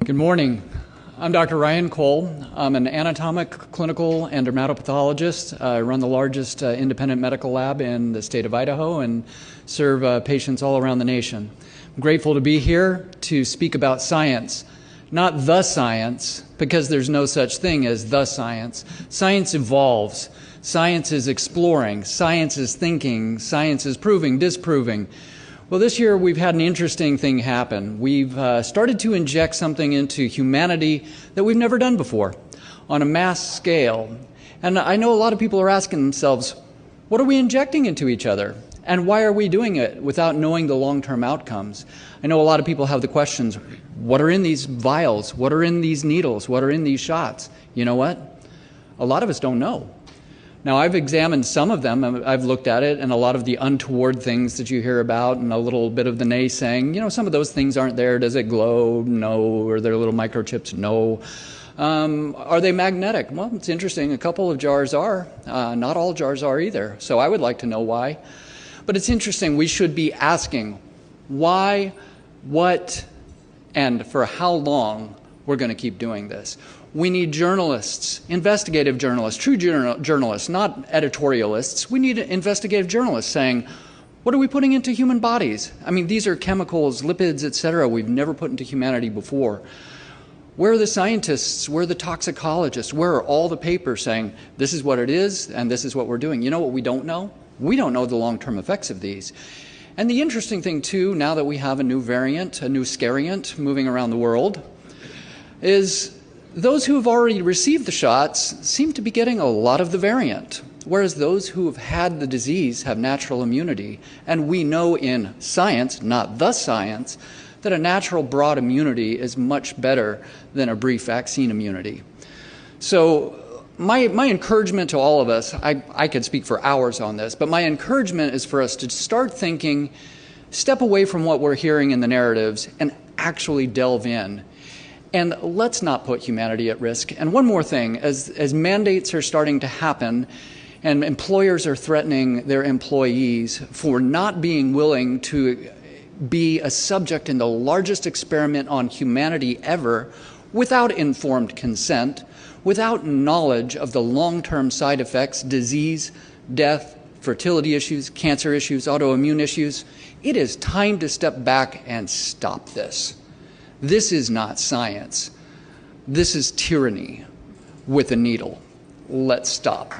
Good morning. I'm Dr. Ryan Cole. I'm an anatomic, clinical, and dermatopathologist. I run the largest independent medical lab in the state of Idaho and serve patients all around the nation. I'm grateful to be here to speak about science. Not the science, because there's no such thing as the science. Science evolves. Science is exploring. Science is thinking. Science is proving, disproving. Well, this year we've had an interesting thing happen. We've started to inject something into humanity that we've never done before on a mass scale. And I know a lot of people are asking themselves, what are we injecting into each other? And why are we doing it without knowing the long-term outcomes? I know a lot of people have the questions, what are in these vials? What are in these needles? What are in these shots? You know what? A lot of us don't know. Now, I've examined some of them. I've looked at it, and a lot of the untoward things that you hear about and a little bit of the naysaying, some of those things aren't there. Does it glow? No. Are there little microchips? No. Are they magnetic? Well, it's interesting. A couple of jars are. Not all jars are either. So I would like to know why. But it's interesting. We should be asking why, what, and for how long we're going to keep doing this. We need journalists, investigative journalists, true journalists, not editorialists. We need investigative journalists saying, what are we putting into human bodies? I mean, these are chemicals, lipids, etc. we've never put into humanity before. Where are the scientists? Where are the toxicologists? Where are all the papers saying, this is what it is and this is what we're doing? You know what we don't know? We don't know the long-term effects of these. And the interesting thing, too, now that we have a new variant, a new scariant moving around the world, is those who have already received the shots seem to be getting a lot of the variant, whereas those who have had the disease have natural immunity. And we know in science, not the science, that a natural broad immunity is much better than a brief vaccine immunity. So my encouragement to all of us, I could speak for hours on this, but my encouragement is for us to start thinking, step away from what we're hearing in the narratives and actually delve in. And let's not put humanity at risk. And one more thing, as mandates are starting to happen and employers are threatening their employees for not being willing to be a subject in the largest experiment on humanity ever without informed consent, without knowledge of the long-term side effects, disease, death, fertility issues, cancer issues, autoimmune issues, it is time to step back and stop this. This is not science. This is tyranny with a needle. Let's stop.